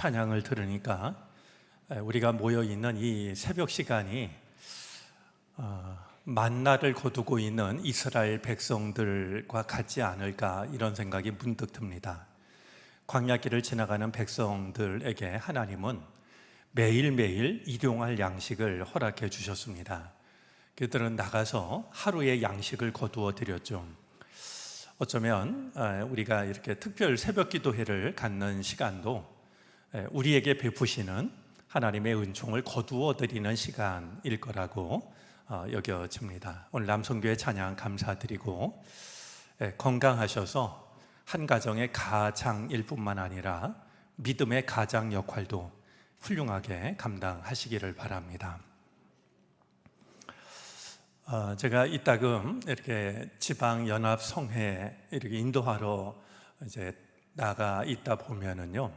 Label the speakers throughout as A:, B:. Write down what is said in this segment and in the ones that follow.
A: 찬양을 들으니까 우리가 모여있는 이 새벽 시간이 만나를 거두고 있는 이스라엘 백성들과 같지 않을까, 이런 생각이 문득 듭니다. 광야길을 지나가는 백성들에게 하나님은 매일매일 일용할 양식을 허락해 주셨습니다. 그들은 나가서 하루의 양식을 거두어 드렸죠. 어쩌면 우리가 이렇게 특별 새벽 기도회를 갖는 시간도 우리에게 베푸시는 하나님의 은총을 거두어 드리는 시간일 거라고 여겨집니다. 오늘 남성교회 찬양 감사드리고, 건강하셔서 한 가정의 가장일 뿐만 아니라 믿음의 가장 역할도 훌륭하게 감당하시기를 바랍니다. 제가 이따금 이렇게 지방연합 성회 이렇게 인도하러 이제 나가 있다 보면은요,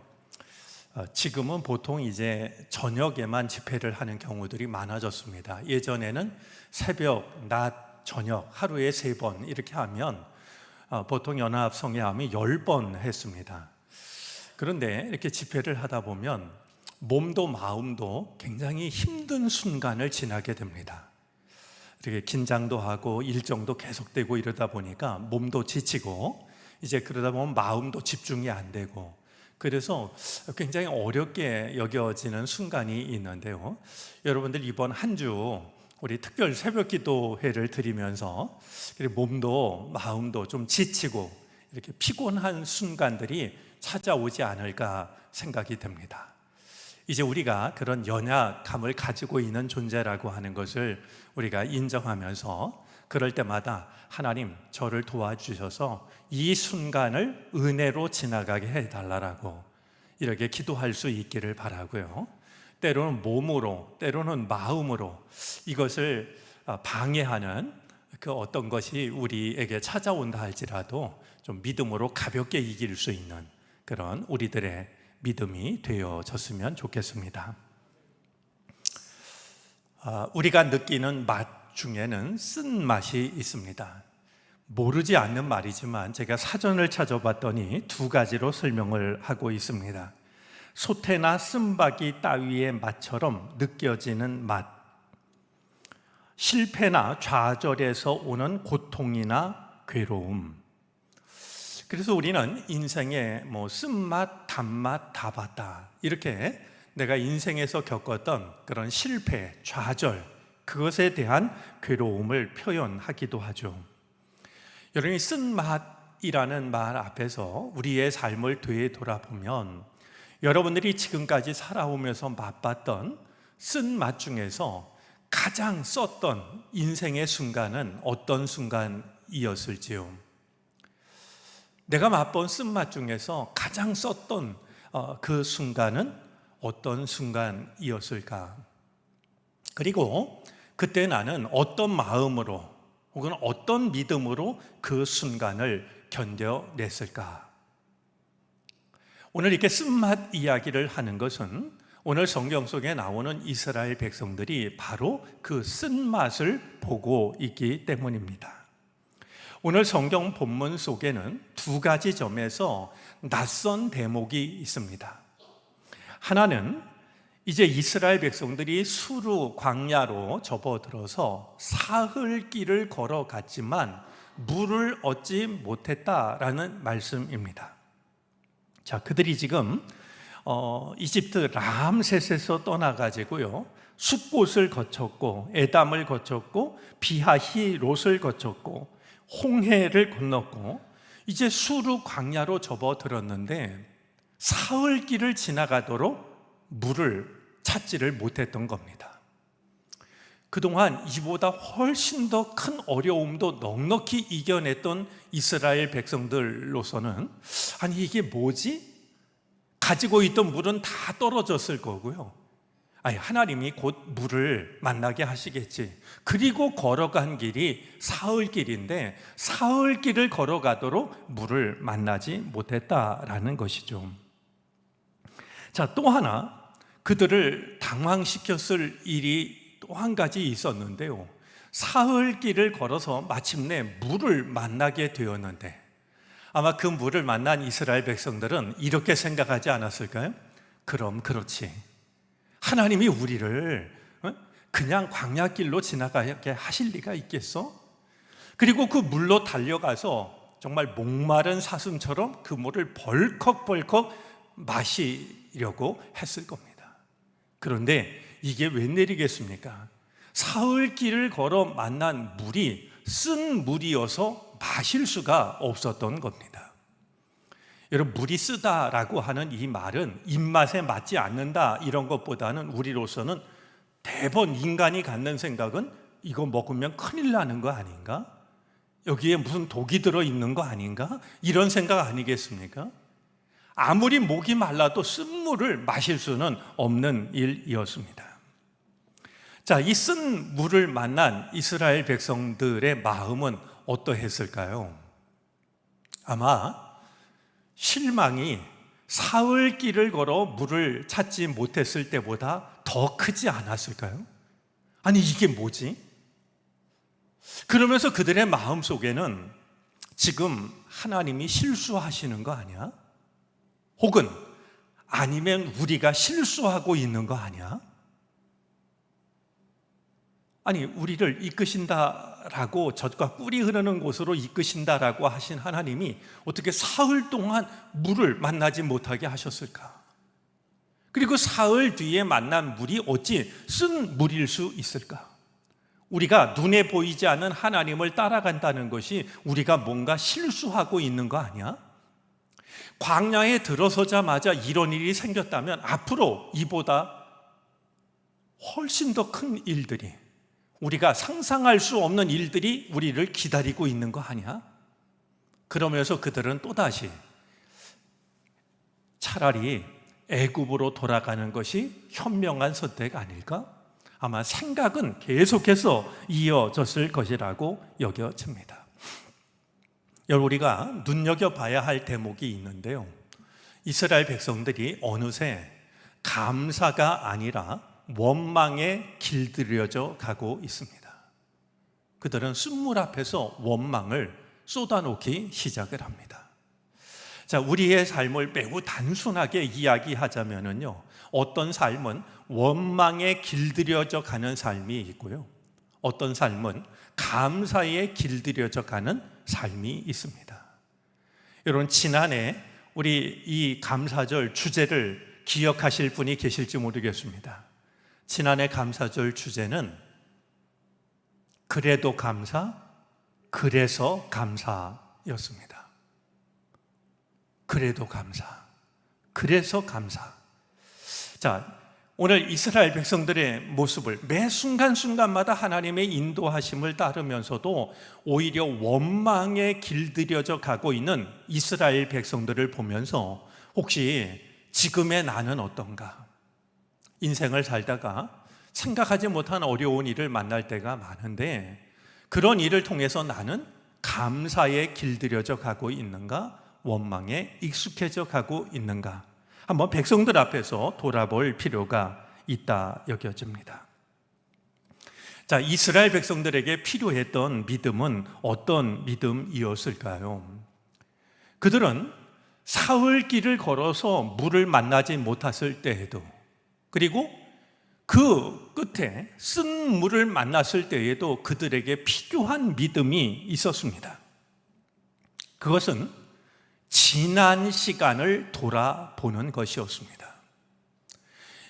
A: 지금은 보통 이제 저녁에만 집회를 하는 경우들이 많아졌습니다. 예전에는 새벽, 낮, 저녁 하루에 3번 이렇게 하면 보통 연합 성회함이 10번 했습니다. 그런데 이렇게 집회를 하다 보면 몸도 마음도 굉장히 힘든 순간을 지나게 됩니다. 이렇게 긴장도 하고 일정도 계속되고 이러다 보니까 몸도 지치고, 이제 그러다 보면 마음도 집중이 안 되고, 그래서 굉장히 어렵게 여겨지는 순간이 있는데요, 여러분들 이번 한 주 우리 특별 새벽 기도회를 드리면서 몸도 마음도 좀 지치고 이렇게 피곤한 순간들이 찾아오지 않을까 생각이 됩니다. 이제 우리가 그런 연약함을 가지고 있는 존재라고 하는 것을 우리가 인정하면서, 그럴 때마다 하나님 저를 도와주셔서 이 순간을 은혜로 지나가게 해달라고 이렇게 기도할 수 있기를 바라고요. 때로는 몸으로, 때로는 마음으로 이것을 방해하는 그 어떤 것이 우리에게 찾아온다 할지라도 좀 믿음으로 가볍게 이길 수 있는 그런 우리들의 믿음이 되어졌으면 좋겠습니다. 우리가 느끼는 맛 중에는 쓴맛이 있습니다. 모르지 않는 말이지만 제가 사전을 찾아봤더니 2가지로 설명을 하고 있습니다. 소태나 쓴바귀 따위의 맛처럼 느껴지는 맛, 실패나 좌절에서 오는 고통이나 괴로움. 그래서 우리는 인생에 쓴맛, 단맛 다 봤다, 이렇게 내가 인생에서 겪었던 그런 실패, 좌절, 그것에 대한 괴로움을 표현하기도 하죠. 여러분이 쓴맛이라는 말 앞에서 우리의 삶을 되돌아보면 여러분들이 지금까지 살아오면서 맛봤던 쓴맛 중에서 가장 썼던 인생의 순간은 어떤 순간이었을지요? 내가 맛본 쓴맛 중에서 가장 썼던 그 순간은 어떤 순간이었을까? 그리고 그때 나는 어떤 마음으로 혹은 어떤 믿음으로 그 순간을 견뎌냈을까? 오늘 이렇게 쓴맛 이야기를 하는 것은 오늘 성경 속에 나오는 이스라엘 백성들이 바로 그 쓴맛을 보고 있기 때문입니다. 오늘 성경 본문 속에는 2가지 점에서 낯선 대목이 있습니다. 하나는 이제 이스라엘 백성들이 수르 광야로 접어들어서 사흘 길을 걸어갔지만 물을 얻지 못했다라는 말씀입니다. 자, 그들이 지금 이집트 람셋에서 떠나가지고요, 숫곳을 거쳤고 에담을 거쳤고 비하히롯을 거쳤고 홍해를 건넜고 이제 수르 광야로 접어들었는데 사흘 길을 지나가도록 물을 찾지를 못했던 겁니다. 그동안 이보다 훨씬 더 큰 어려움도 넉넉히 이겨냈던 이스라엘 백성들로서는 아니 이게 뭐지? 가지고 있던 물은 다 떨어졌을 거고요, 아니 하나님이 곧 물을 만나게 하시겠지. 그리고 걸어간 길이 사흘 길인데 사흘 길을 걸어가도록 물을 만나지 못했다라는 것이죠. 자, 또 하나 그들을 당황시켰을 일이 또 한 가지 있었는데요, 사흘 길을 걸어서 마침내 물을 만나게 되었는데 아마 그 물을 만난 이스라엘 백성들은 이렇게 생각하지 않았을까요? 그럼 그렇지. 하나님이 우리를 그냥 광야길로 지나가게 하실 리가 있겠어? 그리고 그 물로 달려가서 정말 목마른 사슴처럼 그 물을 벌컥벌컥 마시려고 했을 겁니다. 그런데 이게 웬일이겠습니까? 사흘길을 걸어 만난 물이 쓴 물이어서 마실 수가 없었던 겁니다. 여러분, 물이 쓰다라고 하는 이 말은 입맛에 맞지 않는다 이런 것보다는 우리로서는 대번 인간이 갖는 생각은 이거 먹으면 큰일 나는 거 아닌가? 여기에 무슨 독이 들어있는 거 아닌가? 이런 생각 아니겠습니까? 아무리 목이 말라도 쓴물을 마실 수는 없는 일이었습니다. 자, 이 쓴 물을 만난 이스라엘 백성들의 마음은 어떠했을까요? 아마 실망이 사흘 길을 걸어 물을 찾지 못했을 때보다 더 크지 않았을까요? 아니, 이게 뭐지? 그러면서 그들의 마음 속에는 지금 하나님이 실수하시는 거 아니야? 혹은 아니면 우리가 실수하고 있는 거 아니야? 아니, 우리를 이끄신다라고 젖과 꿀이 흐르는 곳으로 이끄신다라고 하신 하나님이 어떻게 사흘 동안 물을 만나지 못하게 하셨을까? 그리고 사흘 뒤에 만난 물이 어찌 쓴 물일 수 있을까? 우리가 눈에 보이지 않는 하나님을 따라간다는 것이 우리가 뭔가 실수하고 있는 거 아니야? 광야에 들어서자마자 이런 일이 생겼다면 앞으로 이보다 훨씬 더 큰 일들이, 우리가 상상할 수 없는 일들이 우리를 기다리고 있는 거 아니야? 그러면서 그들은 또다시 차라리 애굽으로 돌아가는 것이 현명한 선택 아닐까? 아마 생각은 계속해서 이어졌을 것이라고 여겨집니다. 여러분, 우리가 눈여겨봐야 할 대목이 있는데요, 이스라엘 백성들이 어느새 감사가 아니라 원망에 길들여져 가고 있습니다. 그들은 쓴물 앞에서 원망을 쏟아놓기 시작을 합니다. 자, 우리의 삶을 매우 단순하게 이야기하자면요, 어떤 삶은 원망에 길들여져 가는 삶이 있고요, 어떤 삶은 감사에 길들여져 가는 삶이 있습니다. 여러분, 지난해 우리 이 감사절 주제를 기억하실 분이 계실지 모르겠습니다. 지난해 감사절 주제는 그래도 감사, 그래서 감사였습니다. 그래도 감사, 그래서 감사. 자, 오늘 이스라엘 백성들의 모습을 매 순간순간마다 하나님의 인도하심을 따르면서도 오히려 원망에 길들여져 가고 있는 이스라엘 백성들을 보면서 혹시 지금의 나는 어떤가? 인생을 살다가 생각하지 못한 어려운 일을 만날 때가 많은데 그런 일을 통해서 나는 감사에 길들여져 가고 있는가? 원망에 익숙해져 가고 있는가? 한번 백성들 앞에서 돌아볼 필요가 있다 여겨집니다. 자, 이스라엘 백성들에게 필요했던 믿음은 어떤 믿음이었을까요? 그들은 사흘 길을 걸어서 물을 만나지 못했을 때에도, 그리고 그 끝에 쓴 물을 만났을 때에도 그들에게 필요한 믿음이 있었습니다. 그것은 지난 시간을 돌아보는 것이었습니다.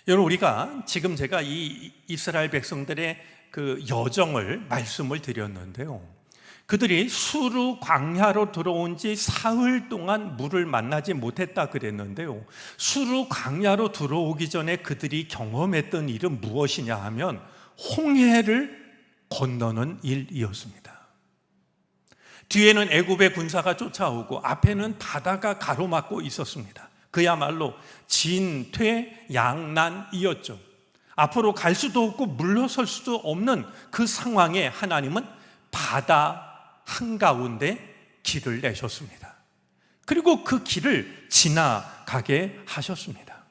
A: 여러분, 우리가 지금 제가 이 이스라엘 백성들의 그 여정을 말씀을 드렸는데요, 그들이 수르 광야로 들어온 지 사흘 동안 물을 만나지 못했다 그랬는데요, 수르 광야로 들어오기 전에 그들이 경험했던 일은 무엇이냐 하면 홍해를 건너는 일이었습니다. 뒤에는 애굽의 군사가 쫓아오고 앞에는 바다가 가로막고 있었습니다. 그야말로 진퇴양난이었죠. 앞으로 갈 수도 없고 물러설 수도 없는 그 상황에 하나님은 바다 한가운데 길을 내셨습니다. 그리고 그 길을 지나가게 하셨습니다.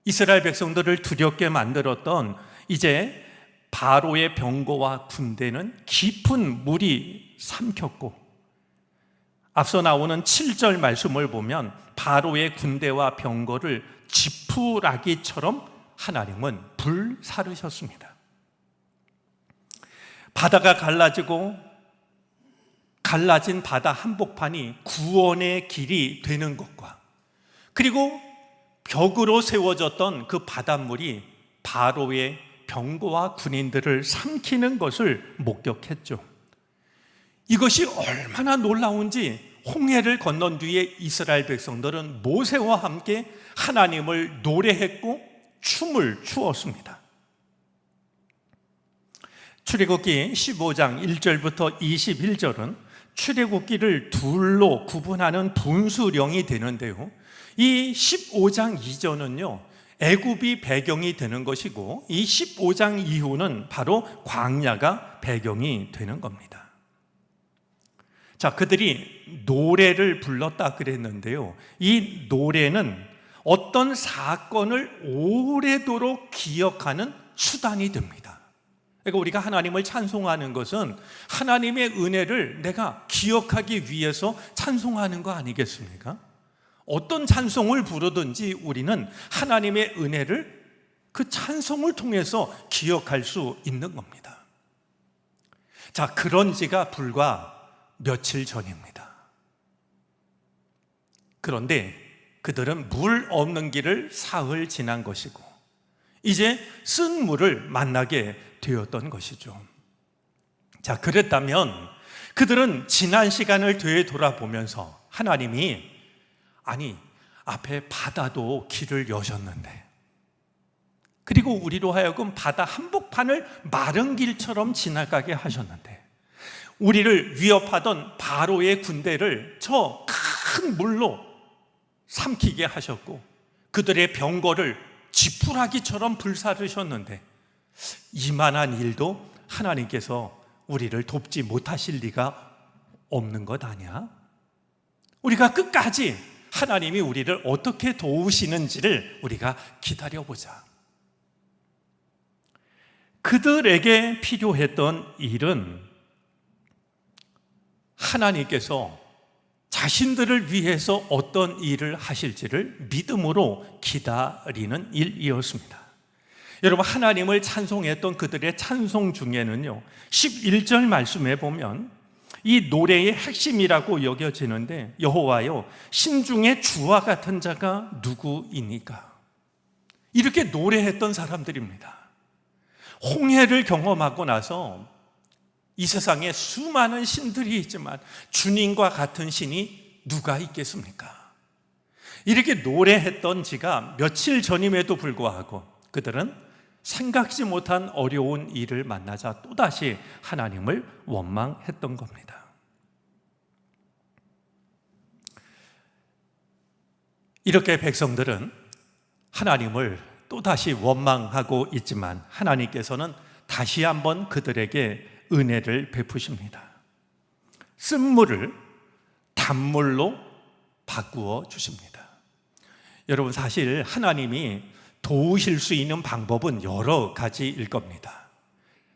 A: 이스라엘 백성들을 두렵게 만들었던 이제 바로의 병거와 군대는 깊은 물이 삼켰고, 앞서 나오는 7절 말씀을 보면 바로의 군대와 병거를 지푸라기처럼 하나님은 불사르셨습니다. 바다가 갈라지고 갈라진 바다 한복판이 구원의 길이 되는 것과, 그리고 벽으로 세워졌던 그 바닷물이 바로의 병거와 군인들을 삼키는 것을 목격했죠. 이것이 얼마나 놀라운지 홍해를 건넌 뒤에 이스라엘 백성들은 모세와 함께 하나님을 노래했고 춤을 추었습니다. 출애굽기 15장 1절부터 21절은 출애굽기를 둘로 구분하는 분수령이 되는데요, 이 15장 이전은요 애굽이 배경이 되는 것이고, 이 15장 이후는 바로 광야가 배경이 되는 겁니다. 자, 그들이 노래를 불렀다 그랬는데요, 이 노래는 어떤 사건을 오래도록 기억하는 수단이 됩니다. 그러니까 우리가 하나님을 찬송하는 것은 하나님의 은혜를 내가 기억하기 위해서 찬송하는 거 아니겠습니까? 어떤 찬송을 부르든지 우리는 하나님의 은혜를 그 찬송을 통해서 기억할 수 있는 겁니다. 자, 그런 지가 불과 며칠 전입니다. 그런데 그들은 물 없는 길을 사흘 지난 것이고 이제 쓴 물을 만나게 되었던 것이죠. 자, 그랬다면 그들은 지난 시간을 되돌아보면서 하나님이 앞에 바다도 길을 여셨는데, 그리고 우리로 하여금 바다 한복판을 마른 길처럼 지나가게 하셨는데, 우리를 위협하던 바로의 군대를 저 큰 물로 삼키게 하셨고 그들의 병거를 지푸라기처럼 불사르셨는데, 이만한 일도 하나님께서 우리를 돕지 못하실 리가 없는 것 아니야? 우리가 끝까지 하나님이 우리를 어떻게 도우시는지를 우리가 기다려보자. 그들에게 필요했던 일은 하나님께서 자신들을 위해서 어떤 일을 하실지를 믿음으로 기다리는 일이었습니다. 여러분, 하나님을 찬송했던 그들의 찬송 중에는요 11절 말씀에 보면 이 노래의 핵심이라고 여겨지는데, 여호와여 신중에 주와 같은 자가 누구이니까, 이렇게 노래했던 사람들입니다. 홍해를 경험하고 나서 이 세상에 수많은 신들이 있지만 주님과 같은 신이 누가 있겠습니까? 이렇게 노래했던 지가 며칠 전임에도 불구하고 그들은 생각지 못한 어려운 일을 만나자 또다시 하나님을 원망했던 겁니다. 이렇게 백성들은 하나님을 또다시 원망하고 있지만 하나님께서는 다시 한번 그들에게 은혜를 베푸십니다. 쓴물을 단물로 바꾸어 주십니다. 여러분, 사실 하나님이 도우실 수 있는 방법은 여러 가지일 겁니다.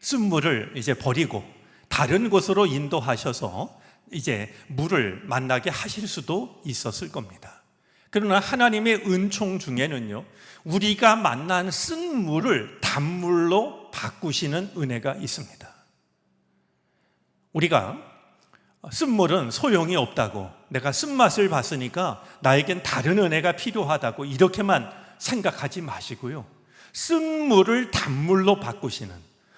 A: 쓴물을 이제 버리고 다른 곳으로 인도하셔서 이제 물을 만나게 하실 수도 있었을 겁니다. 그러나 하나님의 은총 중에는요 우리가 만난 쓴물을 단물로 바꾸시는 은혜가 있습니다. 우리가 쓴물은 소용이 없다고, 내가 쓴맛을 봤으니까 나에겐 다른 은혜가 필요하다고 이렇게만 생각하지 마시고요, 쓴물을 단물로 바꾸시는,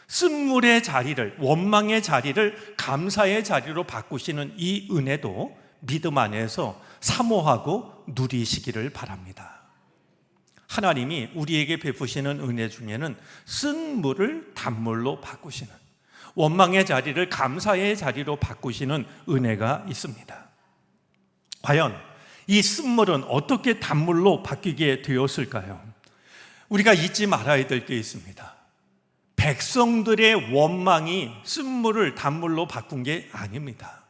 A: 쓴물의 자리를, 원망의 자리를 감사의 자리로 바꾸시는 이 은혜도 믿음 안에서 사모하고 누리시기를 바랍니다. 하나님이 우리에게 베푸시는 은혜 중에는 쓴물을 단물로 바꾸시는, 원망의 자리를 감사의 자리로 바꾸시는 은혜가 있습니다. 과연 이 쓴물은 어떻게 단물로 바뀌게 되었을까요? 우리가 잊지 말아야 될 게 있습니다. 백성들의 원망이 쓴물을 단물로 바꾼 게 아닙니다.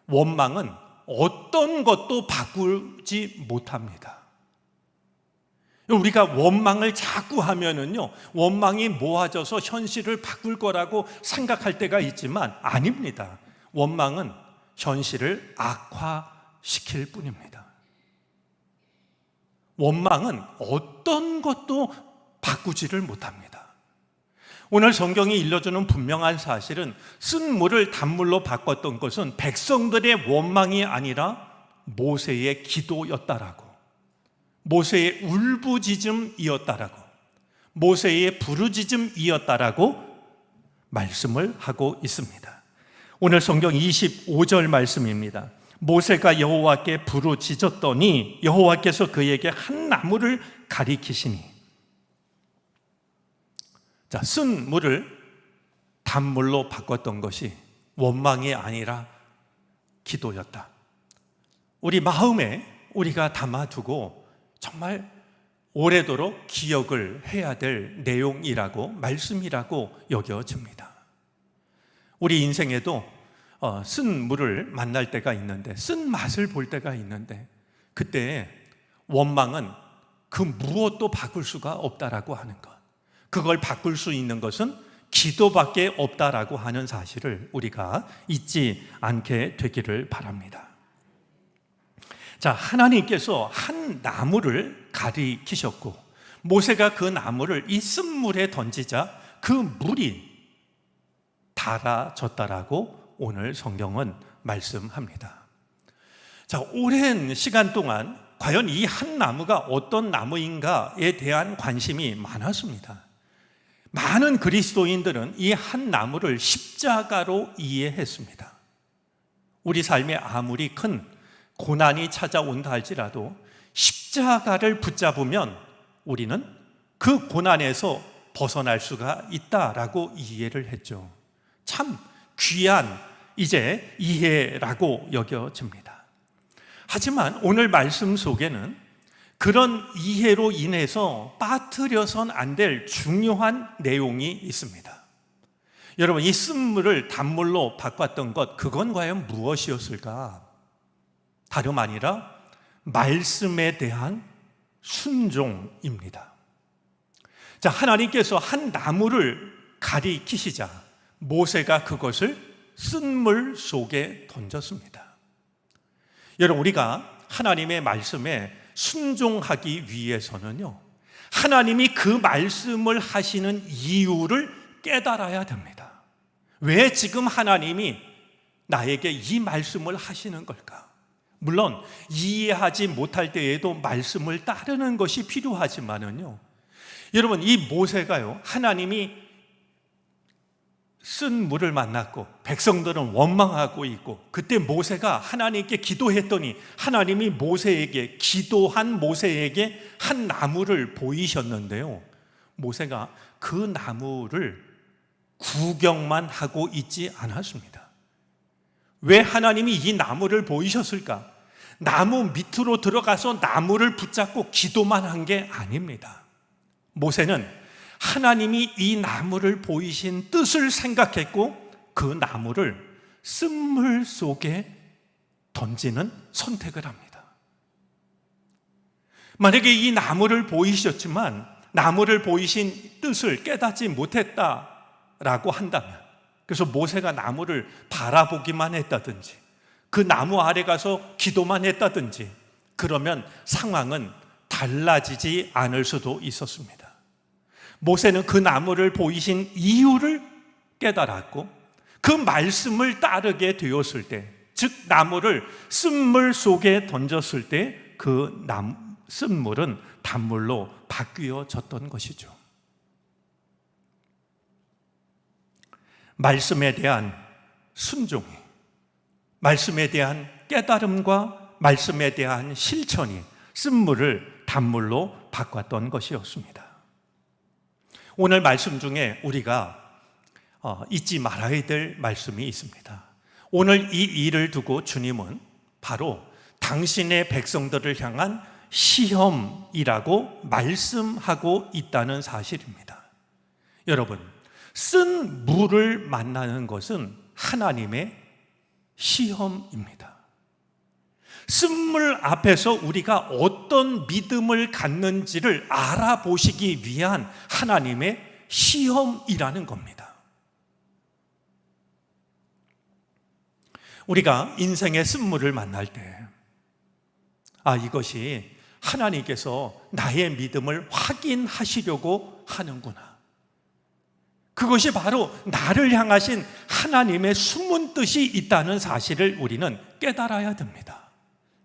A: 원망은 어떤 것도 바꾸지 못합니다. 우리가 원망을 자꾸 하면은요, 원망이 모아져서 현실을 바꿀 거라고 생각할 때가 있지만 아닙니다. 원망은 현실을 악화시킬 뿐입니다. 원망은 어떤 것도 바꾸지를 못합니다. 오늘 성경이 일러주는 분명한 사실은 쓴 물을 단물로 바꿨던 것은 백성들의 원망이 아니라 모세의 기도였다라고, 모세의 울부짖음이었다라고, 모세의 부르짖음이었다라고 말씀을 하고 있습니다. 오늘 성경 25절 말씀입니다. 모세가 여호와께 부르짖었더니 여호와께서 그에게 한 나무를 가리키시니. 자, 쓴 물을 단물로 바꿨던 것이 원망이 아니라 기도였다. 우리 마음에 우리가 담아두고 정말 오래도록 기억을 해야 될 내용이라고, 말씀이라고 여겨집니다. 우리 인생에도 쓴 물을 만날 때가 있는데, 쓴 맛을 볼 때가 있는데, 그때 원망은 그 무엇도 바꿀 수가 없다라고 하는 것, 그걸 바꿀 수 있는 것은 기도밖에 없다라고 하는 사실을 우리가 잊지 않게 되기를 바랍니다. 자, 하나님께서 한 나무를 가리키셨고 모세가 그 나무를 이 쓴물에 던지자 그 물이 달아졌다라고 오늘 성경은 말씀합니다. 자, 오랜 시간 동안 과연 이 한 나무가 어떤 나무인가에 대한 관심이 많았습니다. 많은 그리스도인들은 이 한 나무를 십자가로 이해했습니다. 우리 삶에 아무리 큰 고난이 찾아온다 할지라도 십자가를 붙잡으면 우리는 그 고난에서 벗어날 수가 있다라고 이해를 했죠. 참 귀한 이제 이해라고 여겨집니다. 하지만 오늘 말씀 속에는 그런 이해로 인해서 빠뜨려선 안 될 중요한 내용이 있습니다. 여러분, 이 쓴물을 단물로 바꿨던 것, 그건 과연 무엇이었을까? 다름 아니라 말씀에 대한 순종입니다. 자, 하나님께서 한 나무를 가리키시자 모세가 그것을 쓴물 속에 던졌습니다. 여러분, 우리가 하나님의 말씀에 순종하기 위해서는요, 하나님이 그 말씀을 하시는 이유를 깨달아야 됩니다. 왜 지금 하나님이 나에게 이 말씀을 하시는 걸까? 물론 이해하지 못할 때에도 말씀을 따르는 것이 필요하지만은요, 여러분, 이 모세가요, 하나님이 쓴 물을 만났고 백성들은 원망하고 있고, 그때 모세가 하나님께 기도했더니 하나님이 기도한 모세에게 한 나무를 보이셨는데요, 모세가 그 나무를 구경만 하고 있지 않았습니다. 왜 하나님이 이 나무를 보이셨을까? 나무 밑으로 들어가서 나무를 붙잡고 기도만 한 게 아닙니다. 모세는 하나님이 이 나무를 보이신 뜻을 생각했고 그 나무를 쓴물 속에 던지는 선택을 합니다. 만약에 이 나무를 보이셨지만 나무를 보이신 뜻을 깨닫지 못했다라고 한다면, 그래서 모세가 나무를 바라보기만 했다든지 그 나무 아래 가서 기도만 했다든지, 그러면 상황은 달라지지 않을 수도 있었습니다. 모세는 그 나무를 보이신 이유를 깨달았고 그 말씀을 따르게 되었을 때, 즉 나무를 쓴물 속에 던졌을 때 그 쓴물은 단물로 바뀌어졌던 것이죠. 말씀에 대한 순종이, 말씀에 대한 깨달음과 말씀에 대한 실천이 쓴물을 단물로 바꿨던 것이었습니다. 오늘 말씀 중에 우리가 잊지 말아야 될 말씀이 있습니다. 오늘 이 일을 두고 주님은 바로 당신의 백성들을 향한 시험이라고 말씀하고 있다는 사실입니다. 여러분, 쓴 물을 만나는 것은 하나님의 시험입니다. 쓴물 앞에서 우리가 어떤 믿음을 갖는지를 알아보시기 위한 하나님의 시험이라는 겁니다. 우리가 인생의 쓴물을 만날 때, 이것이 하나님께서 나의 믿음을 확인하시려고 하는구나. 그것이 바로 나를 향하신 하나님의 숨은 뜻이 있다는 사실을 우리는 깨달아야 됩니다.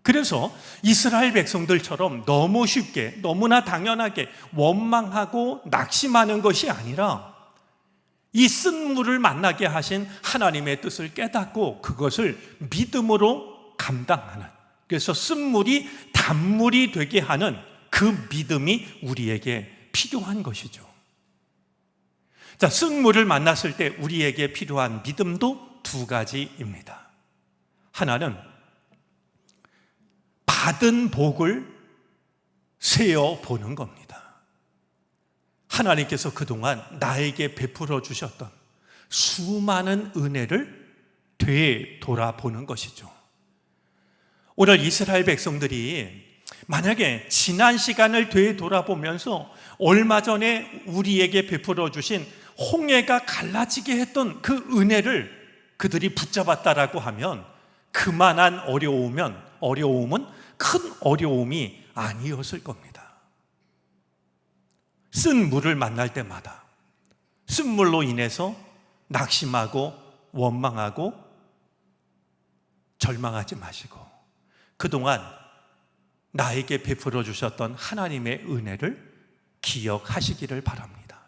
A: 그래서 이스라엘 백성들처럼 너무 쉽게, 너무나 당연하게 원망하고 낙심하는 것이 아니라 이 쓴물을 만나게 하신 하나님의 뜻을 깨닫고 그것을 믿음으로 감당하는, 그래서 쓴물이 단물이 되게 하는 그 믿음이 우리에게 필요한 것이죠. 자, 쓴물을 만났을 때 우리에게 필요한 믿음도 두 가지입니다. 하나는 받은 복을 세어 보는 겁니다. 하나님께서 그동안 나에게 베풀어 주셨던 수많은 은혜를 되돌아보는 것이죠. 오늘 이스라엘 백성들이 만약에 지난 시간을 되돌아보면서 얼마 전에 우리에게 베풀어 주신 홍해가 갈라지게 했던 그 은혜를 그들이 붙잡았다라고 하면 그만한 어려움은 큰 어려움이 아니었을 겁니다. 쓴 물을 만날 때마다 쓴 물로 인해서 낙심하고 원망하고 절망하지 마시고 그동안 나에게 베풀어 주셨던 하나님의 은혜를 기억하시기를 바랍니다.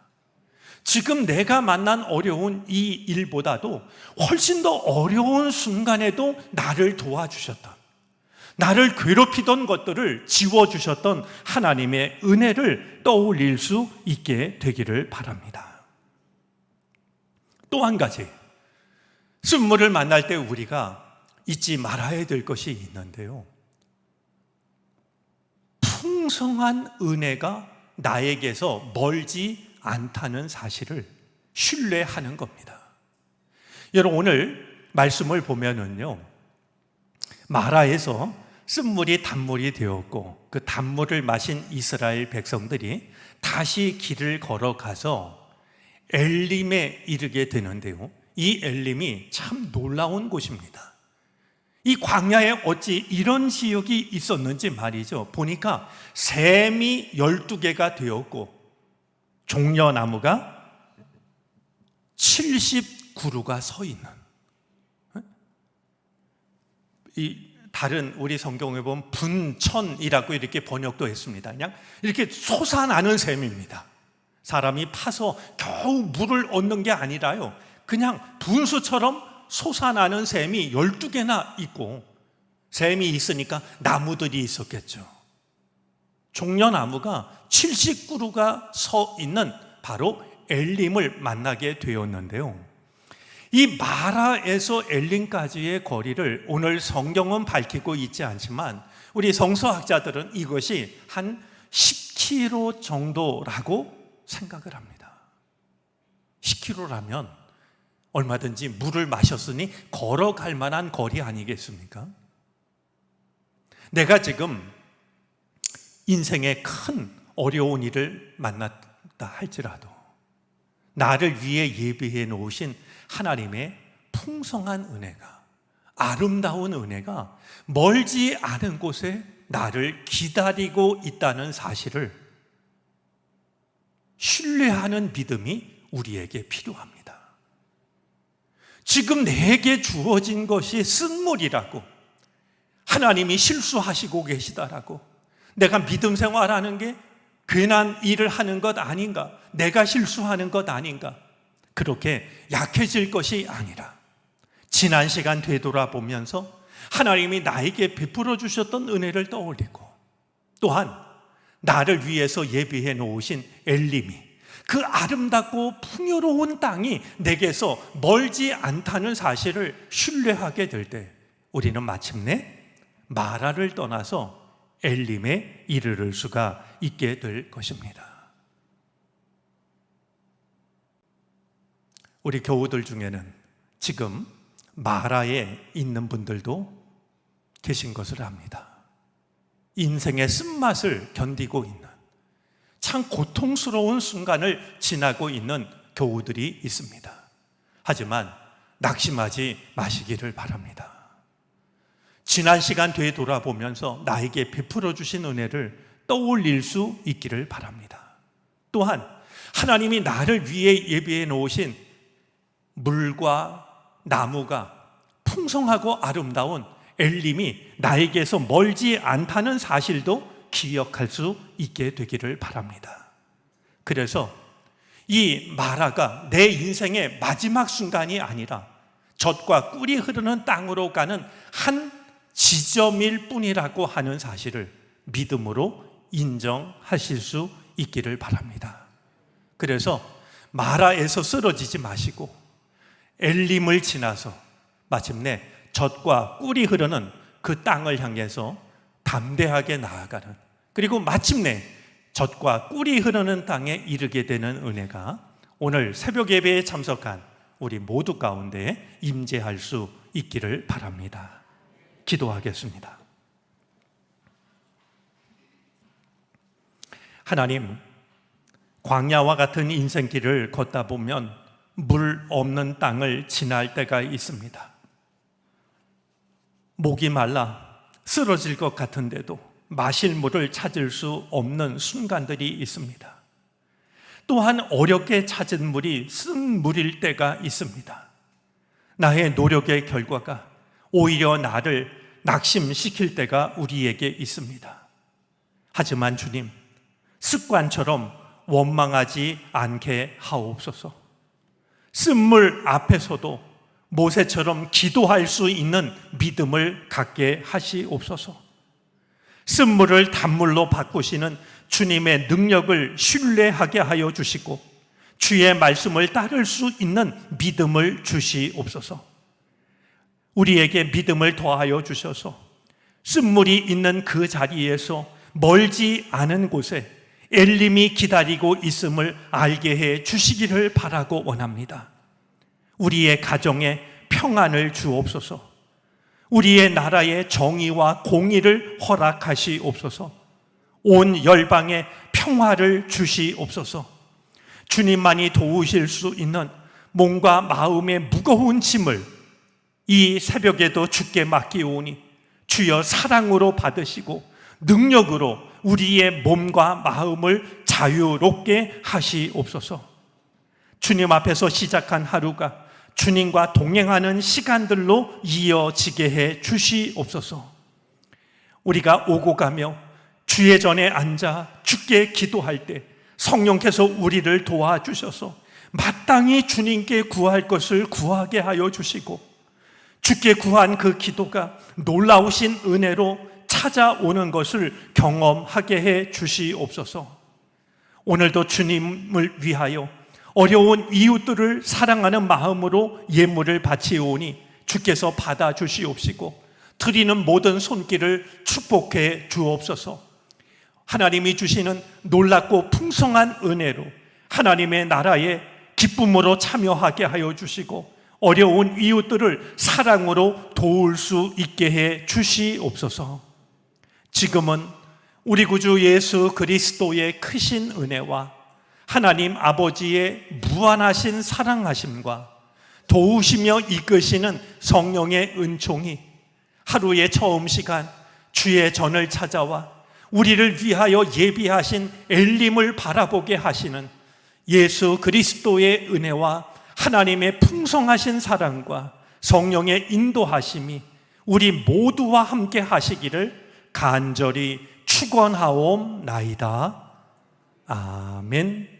A: 지금 내가 만난 어려운 이 일보다도 훨씬 더 어려운 순간에도 나를 도와주셨던, 나를 괴롭히던 것들을 지워주셨던 하나님의 은혜를 떠올릴 수 있게 되기를 바랍니다. 또 한 가지, 쓴물을 만날 때 우리가 잊지 말아야 될 것이 있는데요, 풍성한 은혜가 나에게서 멀지 않다는 사실을 신뢰하는 겁니다. 여러분, 오늘 말씀을 보면은요, 마라에서 쓴물이 단물이 되었고 그 단물을 마신 이스라엘 백성들이 다시 길을 걸어가서 엘림에 이르게 되는데요, 이 엘림이 참 놀라운 곳입니다. 이 광야에 어찌 이런 지역이 있었는지 말이죠. 보니까 샘이 12개가 되었고 종려나무가 70그루가 서 있는, 이 다른 우리 성경에 보면 분천이라고 이렇게 번역도 했습니다. 그냥 이렇게 솟아나는 샘입니다. 사람이 파서 겨우 물을 얻는 게 아니라요, 그냥 분수처럼 솟아나는 샘이 12개나 있고, 샘이 있으니까 나무들이 있었겠죠. 종려나무가 70그루가 서 있는 바로 엘림을 만나게 되었는데요, 이 마라에서 엘림까지의 거리를 오늘 성경은 밝히고 있지 않지만 우리 성서학자들은 이것이 한 10km 정도라고 생각을 합니다. 10km라면 얼마든지 물을 마셨으니 걸어갈 만한 거리 아니겠습니까? 내가 지금 인생의 큰 어려운 일을 만났다 할지라도 나를 위해 예비해 놓으신 하나님의 풍성한 은혜가, 아름다운 은혜가 멀지 않은 곳에 나를 기다리고 있다는 사실을 신뢰하는 믿음이 우리에게 필요합니다. 지금 내게 주어진 것이 쓴물이라고, 하나님이 실수하시고 계시다라고, 내가 믿음 생활하는 게 괜한 일을 하는 것 아닌가, 내가 실수하는 것 아닌가, 그렇게 약해질 것이 아니라 지난 시간 되돌아보면서 하나님이 나에게 베풀어 주셨던 은혜를 떠올리고, 또한 나를 위해서 예비해 놓으신 엘림이, 그 아름답고 풍요로운 땅이 내게서 멀지 않다는 사실을 신뢰하게 될 때 우리는 마침내 마라를 떠나서 엘림에 이르를 수가 있게 될 것입니다. 우리 교우들 중에는 지금 마라에 있는 분들도 계신 것을 압니다. 인생의 쓴맛을 견디고 있는, 참 고통스러운 순간을 지나고 있는 교우들이 있습니다. 하지만 낙심하지 마시기를 바랍니다. 지난 시간 되돌아보면서 나에게 베풀어 주신 은혜를 떠올릴 수 있기를 바랍니다. 또한 하나님이 나를 위해 예비해 놓으신 물과 나무가 풍성하고 아름다운 엘림이 나에게서 멀지 않다는 사실도 기억할 수 있게 되기를 바랍니다. 그래서 이 마라가 내 인생의 마지막 순간이 아니라 젖과 꿀이 흐르는 땅으로 가는 한 지점일 뿐이라고 하는 사실을 믿음으로 인정하실 수 있기를 바랍니다. 그래서 마라에서 쓰러지지 마시고 엘림을 지나서 마침내 젖과 꿀이 흐르는 그 땅을 향해서 담대하게 나아가는, 그리고 마침내 젖과 꿀이 흐르는 땅에 이르게 되는 은혜가 오늘 새벽 예배에 참석한 우리 모두 가운데 임재할 수 있기를 바랍니다. 기도하겠습니다. 하나님, 광야와 같은 인생길을 걷다 보면 물 없는 땅을 지날 때가 있습니다. 목이 말라 쓰러질 것 같은데도 마실 물을 찾을 수 없는 순간들이 있습니다. 또한 어렵게 찾은 물이 쓴 물일 때가 있습니다. 나의 노력의 결과가 오히려 나를 낙심시킬 때가 우리에게 있습니다. 하지만 주님, 습관처럼 원망하지 않게 하옵소서. 쓴물 앞에서도 모세처럼 기도할 수 있는 믿음을 갖게 하시옵소서. 쓴물을 단물로 바꾸시는 주님의 능력을 신뢰하게 하여 주시고 주의 말씀을 따를 수 있는 믿음을 주시옵소서. 우리에게 믿음을 더하여 주셔서 쓴물이 있는 그 자리에서 멀지 않은 곳에 엘림이 기다리고 있음을 알게 해 주시기를 바라고 원합니다. 우리의 가정에 평안을 주옵소서. 우리의 나라의 정의와 공의를 허락하시옵소서. 온 열방에 평화를 주시옵소서. 주님만이 도우실 수 있는 몸과 마음의 무거운 짐을 이 새벽에도 주께 맡기오니 주여 사랑으로 받으시고 능력으로 우리의 몸과 마음을 자유롭게 하시옵소서. 주님 앞에서 시작한 하루가 주님과 동행하는 시간들로 이어지게 해 주시옵소서. 우리가 오고 가며 주의 전에 앉아 주께 기도할 때 성령께서 우리를 도와주셔서 마땅히 주님께 구할 것을 구하게 하여 주시고 주께 구한 그 기도가 놀라우신 은혜로 찾아오는 것을 경험하게 해 주시옵소서. 오늘도 주님을 위하여 어려운 이웃들을 사랑하는 마음으로 예물을 바치오니 주께서 받아주시옵시고 드리는 모든 손길을 축복해 주옵소서. 하나님이 주시는 놀랍고 풍성한 은혜로 하나님의 나라에 기쁨으로 참여하게 하여 주시고 어려운 이웃들을 사랑으로 도울 수 있게 해 주시옵소서. 지금은 우리 구주 예수 그리스도의 크신 은혜와 하나님 아버지의 무한하신 사랑하심과 도우시며 이끄시는 성령의 은총이 하루의 처음 시간 주의 전을 찾아와 우리를 위하여 예비하신 엘림을 바라보게 하시는 예수 그리스도의 은혜와 하나님의 풍성하신 사랑과 성령의 인도하심이 우리 모두와 함께 하시기를 간절히 축원하옵나이다. 아멘.